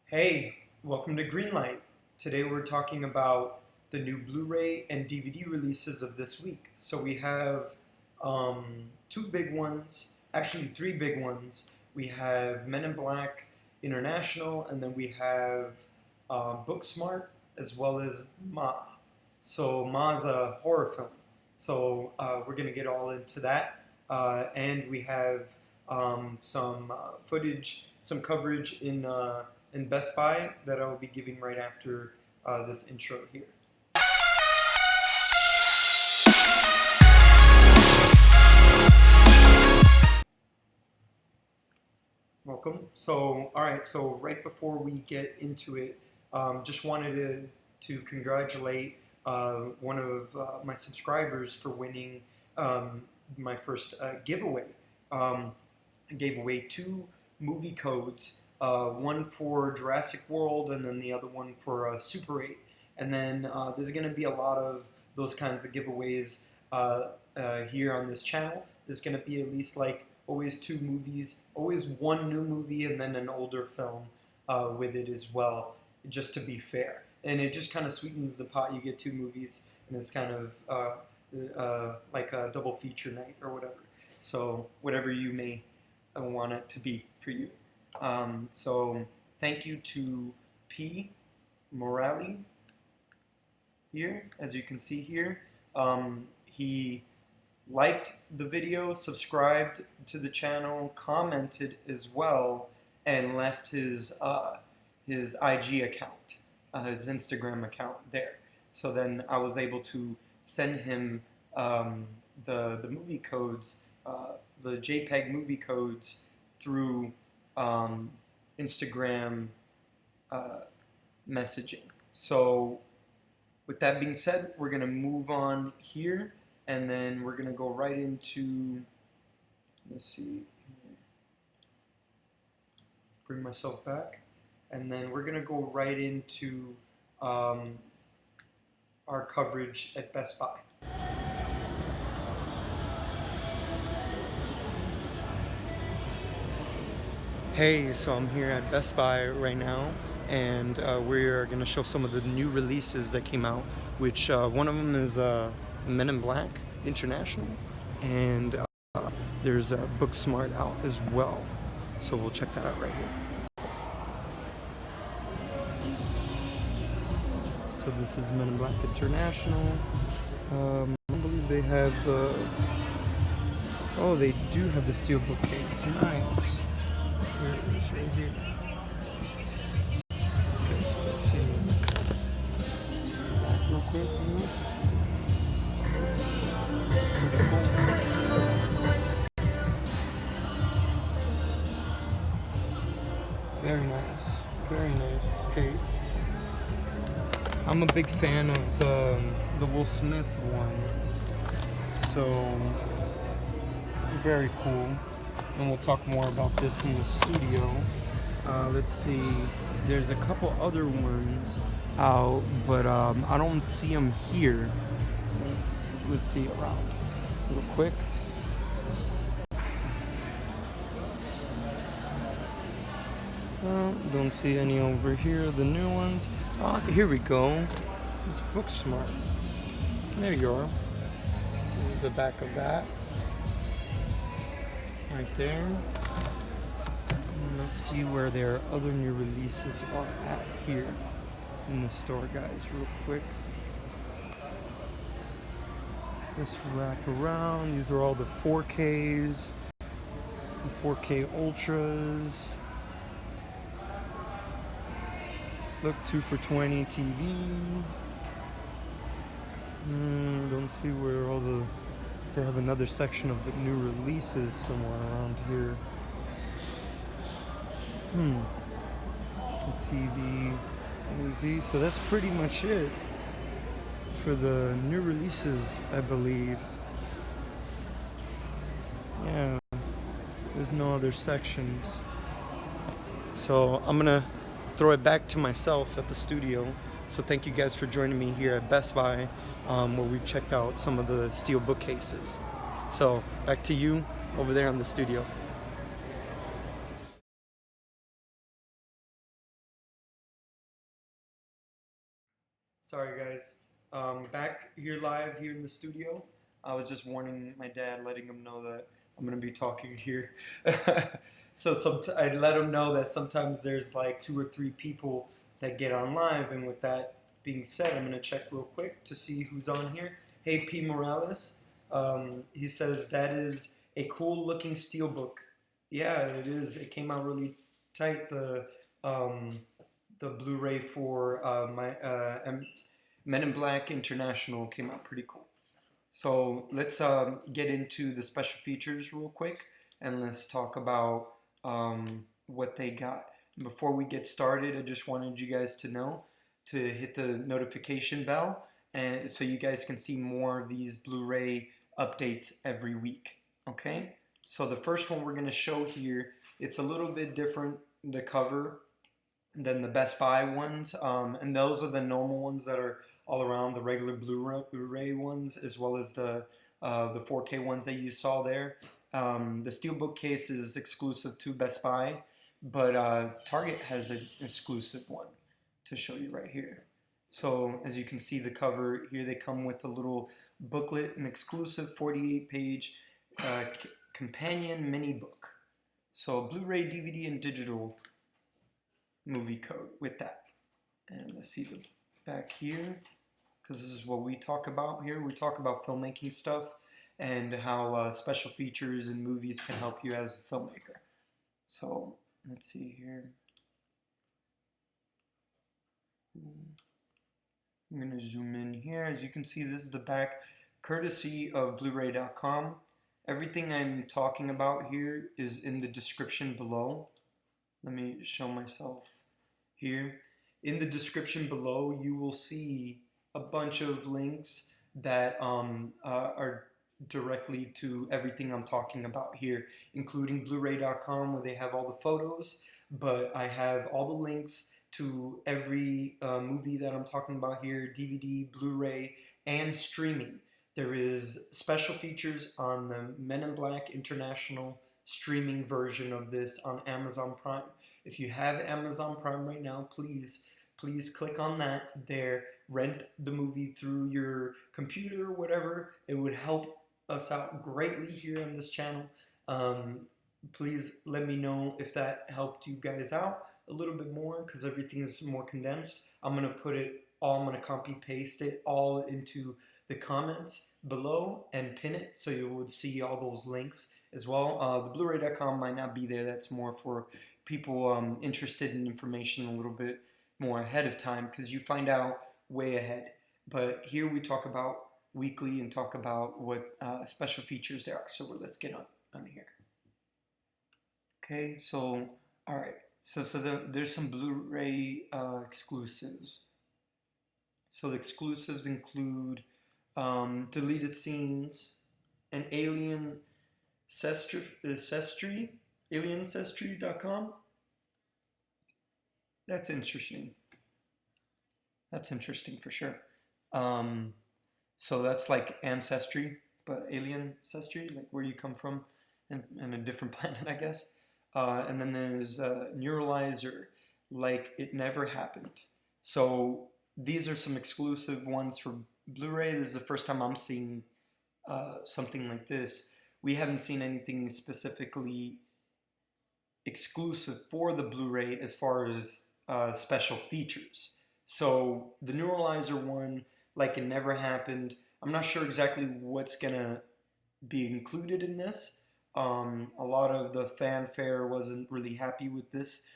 Hey, welcome to Greenlight. Today we're talking about the new Blu-ray and DVD releases of this week. So we have two big ones, actually three big ones. We have Men in Black International, and then we have Booksmart, as well as Ma. So Ma's a horror film. So we're going to get all into that. And we have some footage, some coverage in Best Buy that I will be giving right after this intro here. Welcome. So, alright, so right before we get into it, just wanted to congratulate one of my subscribers for winning my first giveaway. I gave away two movie codes, one for Jurassic World and then the other one for Super 8. And then there's going to be a lot of those kinds of giveaways here on this channel. There's going to be at least like always two movies, always one new movie and then an older film with it as well, just to be fair. And it just kind of sweetens the pot. You get two movies and it's kind of like a double feature night or whatever. So whatever you may want it to be for you. So thank you to P. Morali here, as you can see here. He liked the video, subscribed to the channel, commented as well, and left his IG account, his Instagram account there. So then I was able to send him the movie codes, the JPEG movie codes through Instagram messaging. So with that being said, we're going to move on here, and then we're going to go right into, let's see, bring myself back, and then we're going to go right into our coverage at Best Buy. Hey, so I'm here at Best Buy right now, and we're going to show some of the new releases that came out, which one of them is Men in Black International, and there's Booksmart out as well. So we'll check that out right here. So this is Men in Black International. I believe they have oh, they do have the Steelbook case. Nice. Here it is right here. Okay, so let's see. Back real quick on this. This is pretty cool. Very nice case. I'm a big fan of the Will Smith one. So very cool. And we'll talk more about this in the studio. Let's see, there's a couple other ones out, but I don't see them here. Let's see around real quick. Don't see any over here, the new ones. Here we go. It's Booksmart. There you are. This is the back of that. Right there. And let's see where their other new releases are at here in the store, guys, real quick. Let's wrap around. These are all the 4Ks, the 4K Ultras. Look, 2 for $20 TV. Don't see where all the... They have another section of the new releases somewhere around here. The TV, MAMOVIE. So that's pretty much it for the new releases, I believe. Yeah, there's no other sections. So I'm gonna throw it back to myself at the studio. So thank you guys for joining me here at Best Buy, where we checked out some of the steel bookcases. So back to you over there in the studio. Sorry, guys. Back here live here in the studio. I was just warning my dad, letting him know that I'm gonna be talking here. So I let him know that sometimes there's like 2 or 3 people that get on live, and with that being said, I'm gonna check real quick to see who's on here. Hey, P Morales. He says that is a cool looking steelbook. Yeah, it is. It came out really tight. The Blu-ray for Men in Black International came out pretty cool. So let's get into the special features real quick, and let's talk about what they got. Before we get started, I just wanted you guys to know to hit the notification bell, and so you guys can see more of these Blu-ray updates every week. Okay. So the first one we're going to show here, it's a little bit different, the cover, than the Best Buy ones, and those are the normal ones that are all around, the regular Blu-ray ones, as well as the 4K ones that you saw there. The Steelbook case is exclusive to Best Buy, but Target has an exclusive one to show you right here. So as you can see the cover here, they come with a little booklet, an exclusive 48-page companion mini book. So Blu-ray, DVD, and digital movie code with that. And let's see the back here, because this is what we talk about here. We talk about filmmaking stuff and how special features in movies can help you as a filmmaker. So let's see here. I'm going to zoom in here. As you can see, this is the back, courtesy of Bluray.com. Everything I'm talking about here is in the description below. Let me show myself here. In the description below, you will see a bunch of links that are directly to everything I'm talking about here, including Bluray.com, where they have all the photos, but I have all the links to every movie that I'm talking about here, DVD, Blu-ray, and streaming. There is special features on the Men in Black International streaming version of this on Amazon Prime. If you have Amazon Prime right now, please click on that there. Rent the movie through your computer or whatever. It would help us out greatly here on this channel. Please let me know if that helped you guys out a little bit more, because everything is more condensed. I'm going to copy paste it all into the comments below and pin it so you would see all those links as well. The Bluray.com might not be there. That's more for people interested in information a little bit more ahead of time, because you find out way ahead. But here we talk about weekly and talk about what special features there are. So let's get on here. Okay, so all right. So there's some Blu-ray exclusives. So the exclusives include deleted scenes, an alien ancestry.com. That's interesting. That's interesting for sure. So that's like ancestry, but alien ancestry, like where you come from, and a different planet, I guess. And then there's Neuralizer, like it never happened. So these are some exclusive ones for Blu-ray. This is the first time I'm seeing something like this. We haven't seen anything specifically exclusive for the Blu-ray as far as special features. So the Neuralizer one, like it never happened. I'm not sure exactly what's gonna be included in this. A lot of the fanfare wasn't really happy with this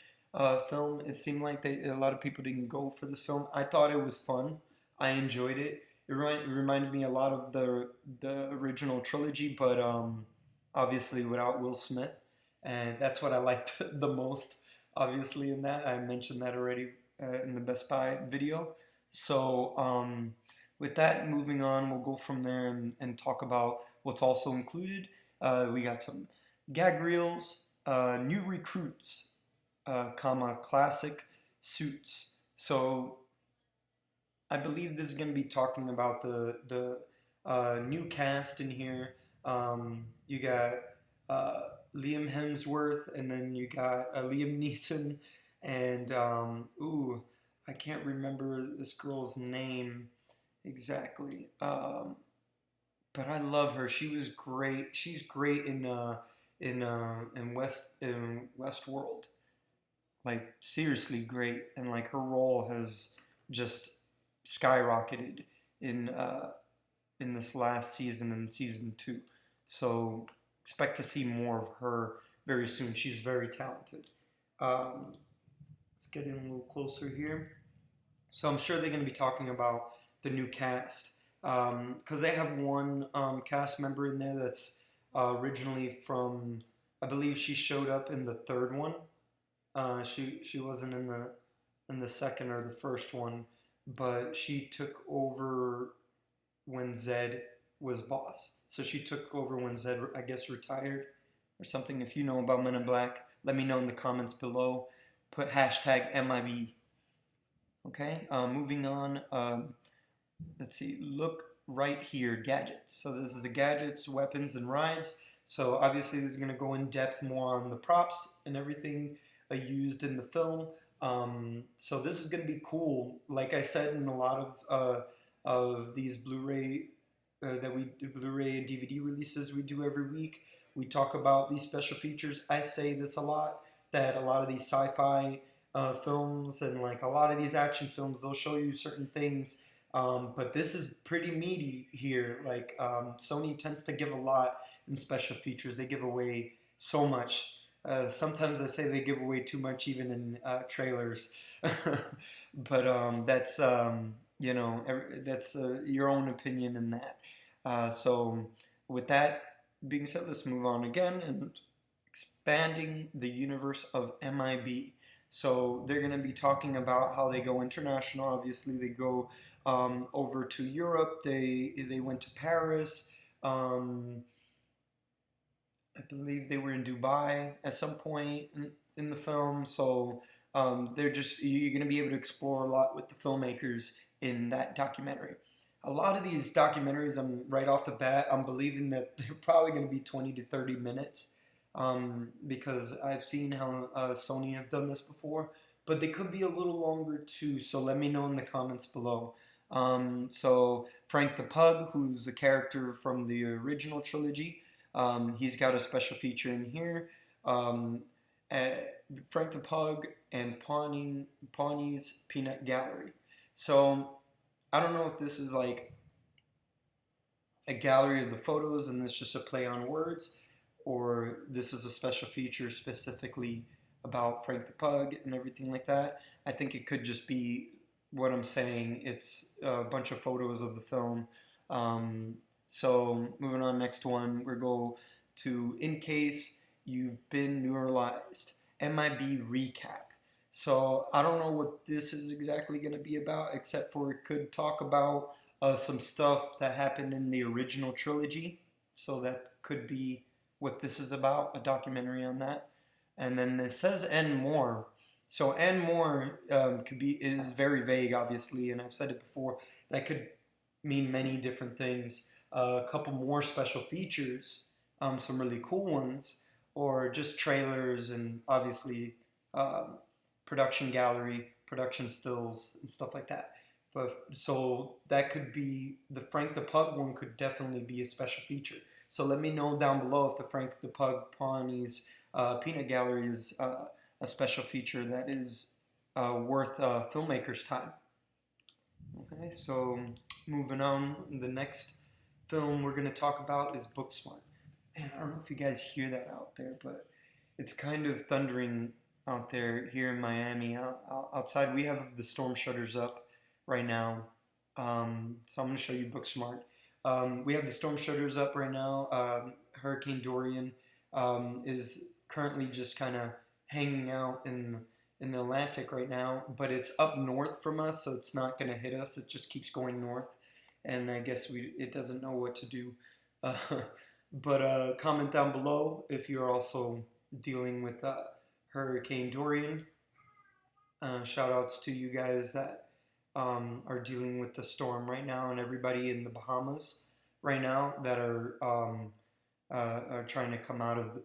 film. It seemed like a lot of people didn't go for this film. I thought it was fun. I enjoyed it. It reminded me a lot of the original trilogy, but obviously without Will Smith. And that's what I liked the most, obviously, in that. I mentioned that already in the Best Buy video. So with that, moving on, we'll go from there and talk about what's also included. We got some gag reels, new recruits, classic suits. So I believe this is going to be talking about the new cast in here. You got Liam Hemsworth, and then you got Liam Neeson, and I can't remember this girl's name exactly. But I love her. She was great. She's great in Westworld. Like seriously great, and like her role has just skyrocketed in this last season and season 2. So expect to see more of her very soon. She's very talented. Um, let's get in a little closer here. So I'm sure they're going to be talking about the new cast because they have one cast member in there that's originally from. I believe she showed up in the third one. She wasn't in the second or the first one, but she took over when Zed was boss. So she took over when Zed, I guess, retired or something. If you know about Men in Black, let me know in the comments below. Put hashtag MIB. Okay, moving on. Let's see. Look right here, gadgets. So this is the gadgets, weapons, and rides. So obviously this is going to go in depth more on the props and everything used in the film. So this is going to be cool. Like I said in a lot of these Blu-ray Blu-ray and DVD releases we do every week, we talk about these special features. I say this a lot, that a lot of these sci-fi films and like a lot of these action films, they'll show you certain things. But this is pretty meaty here. Like Sony tends to give a lot in special features. They give away so much. Sometimes I say they give away too much even in trailers. But that's that's your own opinion in that. So with that being said, let's move on again and expanding the universe of MIB. So they're going to be talking about how they go international. Obviously, they go over to Europe. They went to Paris. I believe they were in Dubai at some point in the film. So you're going to be able to explore a lot with the filmmakers in that documentary. A lot of these documentaries, right off the bat, I'm believing that they're probably going to be 20 to 30 minutes. Because I've seen how Sony have done this before, but they could be a little longer too, so let me know in the comments below. So Frank the Pug, who's the character from the original trilogy, he's got a special feature in here. Frank the Pug and Pawnee's Peanut Gallery. So I don't know if this is like a gallery of the photos and it's just a play on words, or this is a special feature specifically about Frank the Pug and everything like that. I think it could just be what I'm saying. It's a bunch of photos of the film. So moving on, next one, we go to In Case You've Been Neuralized, MIB Recap. So I don't know what this is exactly going to be about, except for it could talk about some stuff that happened in the original trilogy. So that could be what this is about, a documentary on that. And then it says and more. So and more is very vague, obviously, and I've said it before. That could mean many different things. A couple more special features, some really cool ones, or just trailers and obviously production gallery, production stills, and stuff like that. But so that could be the Frank the Pug one. Could definitely be a special feature. So let me know down below if the Frank the Pug Pawnee's Peanut Gallery is a special feature that is worth filmmakers' time. Okay, so moving on, the next film we're going to talk about is Booksmart. Man, I don't know if you guys hear that out there, but it's kind of thundering out there here in Miami. Outside, we have the storm shutters up right now. So I'm going to show you Booksmart. We have the storm shutters up right now. Hurricane Dorian is currently just kind of hanging out in the Atlantic right now, but it's up north from us, so it's not going to hit us. It just keeps going north, and I guess it doesn't know what to do. But comment down below if you're also dealing with Hurricane Dorian. Shout outs to you guys that are dealing with the storm right now, and everybody in the Bahamas right now that are trying to come out of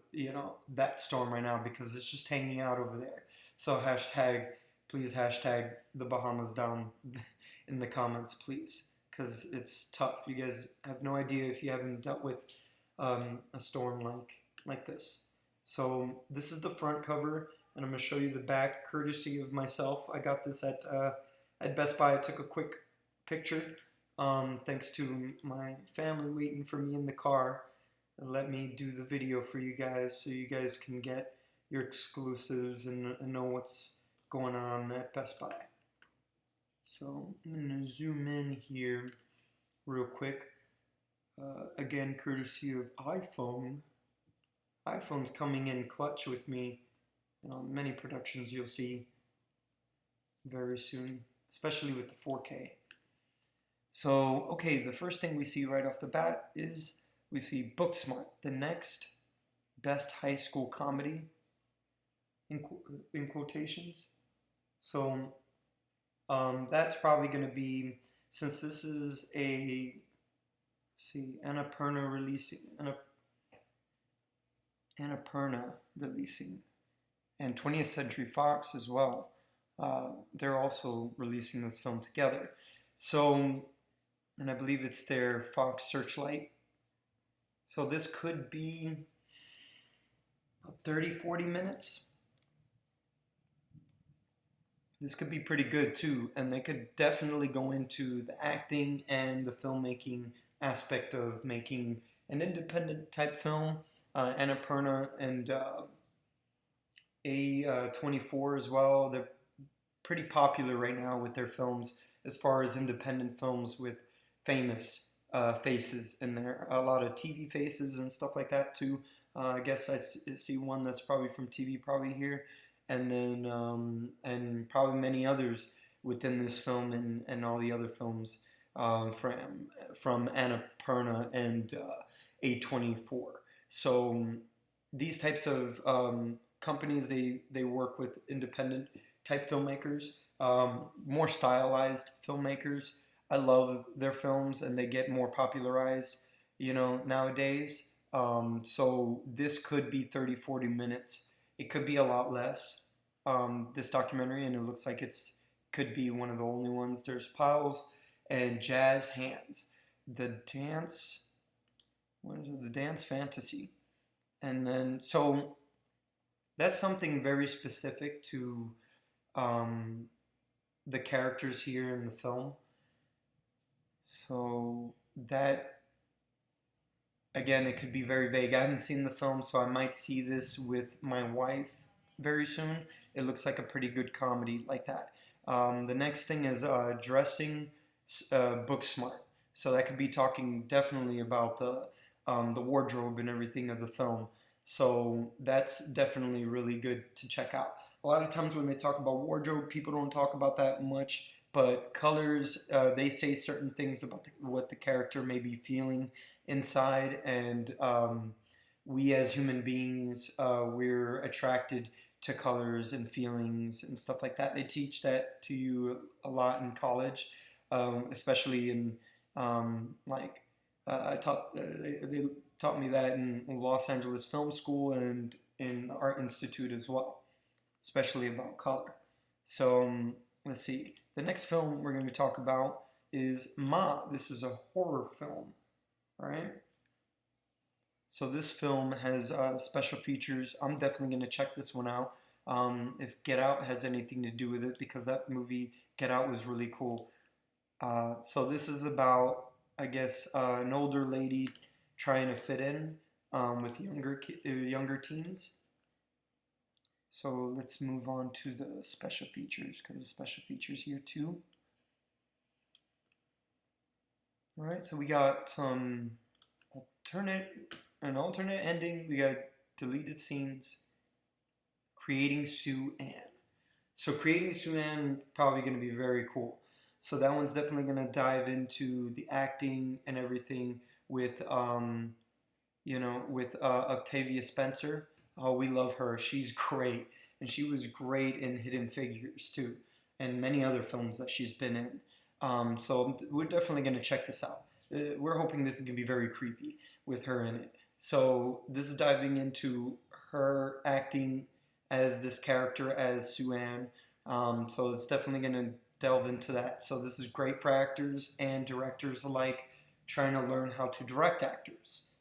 that storm right now, because it's just hanging out over there. So hashtag please hashtag the Bahamas down in the comments, please, because it's tough. You guys have no idea if you haven't dealt with a storm like this. So this is the front cover, and I'm going to show you the back, courtesy of myself. I got this at Best Buy. I took a quick picture, thanks to my family waiting for me in the car. And let me do the video for you guys so you guys can get your exclusives and know what's going on at Best Buy. So I'm going to zoom in here real quick. Again, courtesy of iPhone. iPhone's coming in clutch with me. Many productions you'll see very soon, especially with the 4K. So, okay, the first thing we see right off the bat is we see Booksmart, the next best high school comedy, in quotations. So, that's probably going to be, since this is Annapurna releasing, and 20th Century Fox as well. They're also releasing this film together. So, and I believe it's their Fox Searchlight. So this could be 30-40 minutes. This could be pretty good too, and they could definitely go into the acting and the filmmaking aspect of making an independent type film. Annapurna and A24 as well. They're pretty popular right now with their films as far as independent films with famous faces in there. A lot of TV faces and stuff like that too. I guess I see one that's probably from TV probably here. And then and probably many others within this film and all the other films from Annapurna and A24. So these types of companies, they work with independent type filmmakers, more stylized filmmakers. I love their films, and they get more popularized, nowadays. So this could be 30-40 minutes. It could be a lot less, this documentary, and it looks like could be one of the only ones. There's Piles and Jazz Hands. The Dance Fantasy. And then, so that's something very specific to the characters here in the film. So that, again, it could be very vague. I haven't seen the film, so I might see this with my wife very soon. It looks like a pretty good comedy like that. The next thing is Dressing Booksmart. So that could be talking definitely about the wardrobe and everything of the film. So that's definitely really good to check out. A lot of times when they talk about wardrobe, people don't talk about that much. But colors, they say certain things about what the character may be feeling inside, and we as human beings, we're attracted to colors and feelings and stuff like that. They teach that to you a lot in college, especially in they taught me that in Los Angeles Film School and in the Art Institute as well, especially about color. So let's see. The next film we're going to talk about is Ma. This is a horror film, right? So this film has special features. I'm definitely going to check this one out. If Get Out has anything to do with it, because that movie Get Out was really cool. So this is about, I guess, an older lady trying to fit in with younger teens. So let's move on to the special features, because the special features here too. All right, so we got some an alternate ending. We got deleted scenes. Creating Sue Ann. So Creating Sue Ann probably going to be very cool. So that one's definitely going to dive into the acting and everything with Octavia Spencer. Oh, we love her. She's great. And she was great in Hidden Figures, too. And many other films that she's been in. So we're definitely going to check this out. We're hoping this is going to be very creepy with her in it. So this is diving into her acting as this character, as Sue Ann. So it's definitely going to delve into that. So this is great for actors and directors alike trying to learn how to direct actors.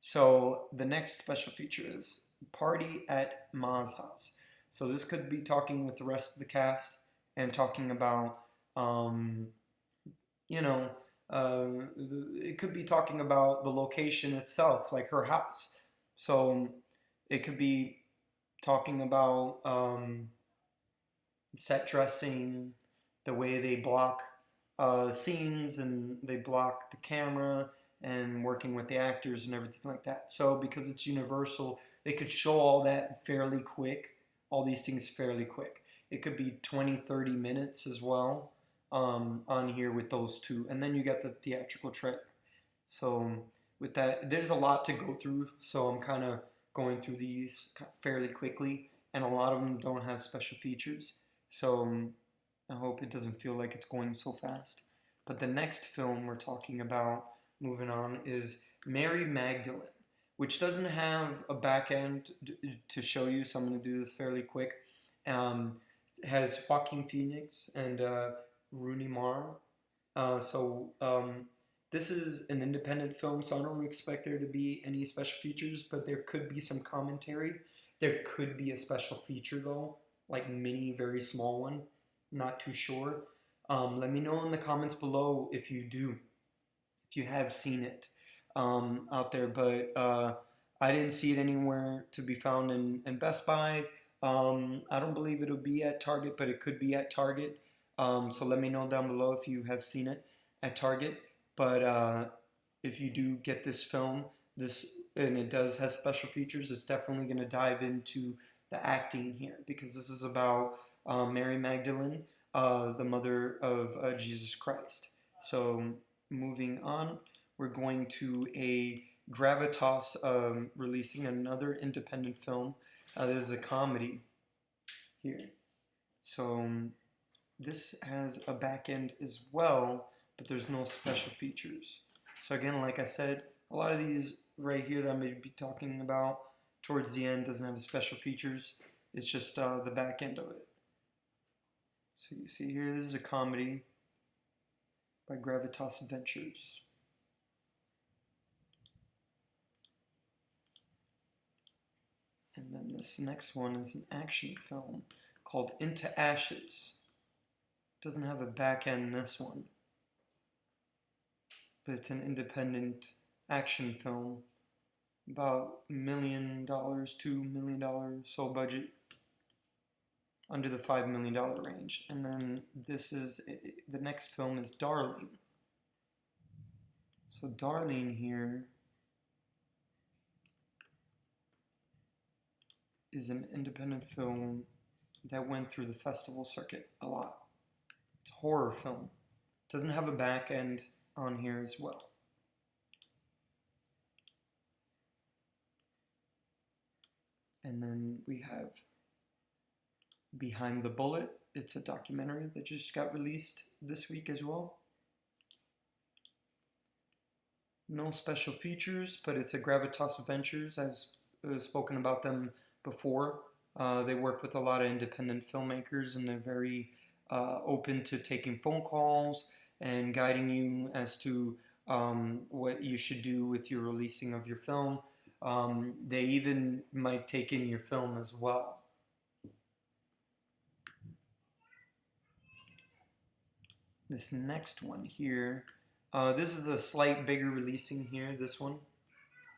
So the next special feature is Party at Ma's House. So this could be talking with the rest of the cast and talking about, you know, it could be talking about the location itself, like her house. So it could be talking about set dressing, the way they block scenes and they block the camera and working with the actors and everything like that. So because it's Universal, they could show all that fairly quick, all these things fairly quick. It could be 20, 30 minutes as well on here with those two. And then you got the theatrical trailer. So with that, there's a lot to go through. So I'm kind of going through these fairly quickly. And a lot of them don't have special features. So I hope it doesn't feel like it's going so fast. But the next film we're talking about, moving on, is Mary Magdalene, which doesn't have a back end to show you, so I'm going to do this fairly quick. It has Joaquin Phoenix and Rooney Mara. This is an independent film, so I don't expect there to be any special features, but there could be some commentary. There could be a special feature, though, like mini, very small one. Not too sure. Let me know in the comments below if you do, if you have seen it out there. But I didn't see it anywhere to be found in Best Buy. I don't believe it'll be at Target, but it could be at Target. So let me know down below if you have seen it at Target. But if you do get this film, and it does have special features, it's definitely going to dive into the acting here, because this is about Mary Magdalene, the mother of Jesus Christ. So moving on, we're going to a Gravitas releasing another independent film. This is a comedy here. So this has a back end as well, but there's no special features. So again, like I said, a lot of these right here that I may be talking about towards the end doesn't have special features. It's just the back end of it. So you see here, this is a comedy by Gravitas Ventures. And then this next one is an action film called Into Ashes. Doesn't have a back end, this one, but it's an independent action film, about $1 million, $2 million so budget, under the $5 million range. And then the next film is Darling. So Darling here is an independent film that went through the festival circuit a lot. It's a horror film. It doesn't have a back end on here as well. And then we have Behind the Bullet. It's a documentary that just got released this week as well. No special features, but it's a Gravitas Ventures. I've spoken about them before. They work with a lot of independent filmmakers, and they're very open to taking phone calls and guiding you as to what you should do with your releasing of your film. They even might take in your film as well. This next one here, this is a slight bigger releasing here, this one.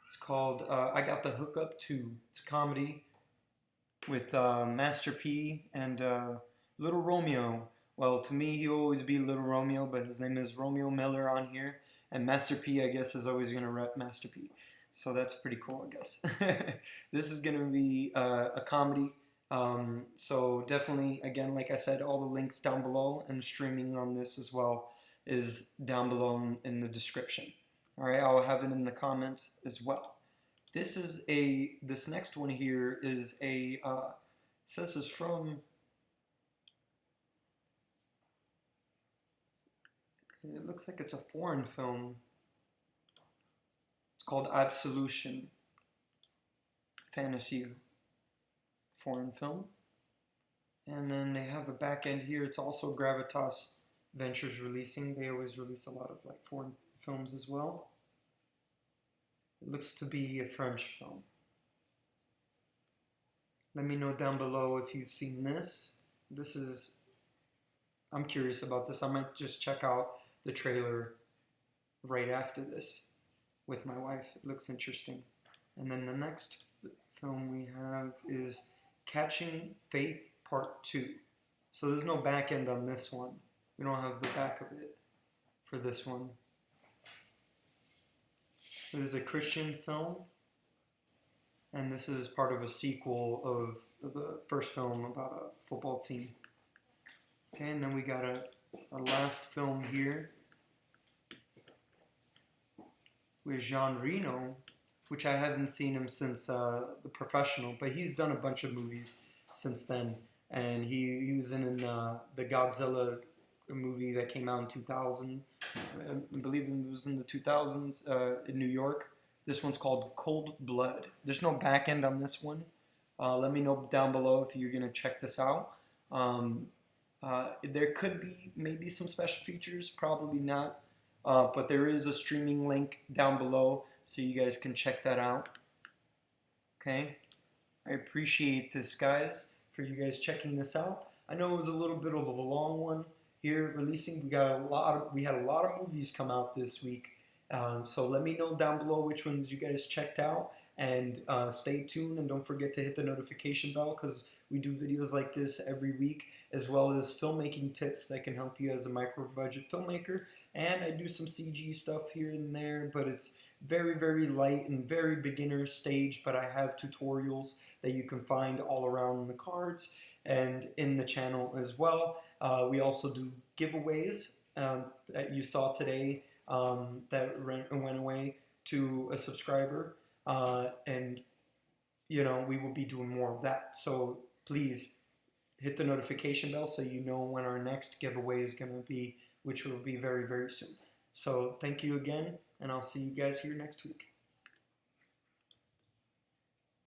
It's called I Got the Hookup 2. It's a comedy with Master P and Little Romeo. Well, to me, he'll always be Little Romeo, but his name is Romeo Miller on here. And Master P, I guess, is always going to rep Master P. So that's pretty cool, I guess. This is going to be a comedy. So definitely, again, like I said, all the links down below, and streaming on this as well is down below in the description. All right, I'll have it in the comments as well. This next one here is it says it's from, it looks like it's a foreign film. It's called Absolution. Fantasy foreign film. And then they have a back end here. It's also Gravitas Ventures releasing. They always release a lot of like foreign films as well. It looks to be a French film. Let me know down below if you've seen this. I'm curious about this. I might just check out the trailer right after this with my wife. It looks interesting. And then the next film we have is Catching Faith Part 2. So there's no back end on this one. We don't have the back of it for this one. It is a Christian film, and this is part of a sequel of the first film about a football team. Okay, and then we got a last film here with Jean Reno, which I haven't seen him since The Professional, but he's done a bunch of movies since then. And he was in the Godzilla movie that came out in 2000. I believe it was in the 2000s in New York. This one's called Cold Blood. There's no back end on this one. Let me know down below if you're going to check this out. There could be maybe some special features, probably not. But there is a streaming link down below so you guys can check that out. Okay? I appreciate this, guys, for you guys checking this out. I know it was a little bit of a long one here releasing. We had a lot of movies come out this week. So let me know down below which ones you guys checked out, and stay tuned, and don't forget to hit the notification bell because we do videos like this every week, as well as filmmaking tips that can help you as a micro budget filmmaker. And I do some CG stuff here and there, but it's very, very light and very beginner stage, but I have tutorials that you can find all around the cards and in the channel as well. We also do giveaways that you saw today that went away to a subscriber, and you know, we will be doing more of that. So please hit the notification bell so you know when our next giveaway is going to be, which will be very, very soon. So thank you again, and I'll see you guys here next week.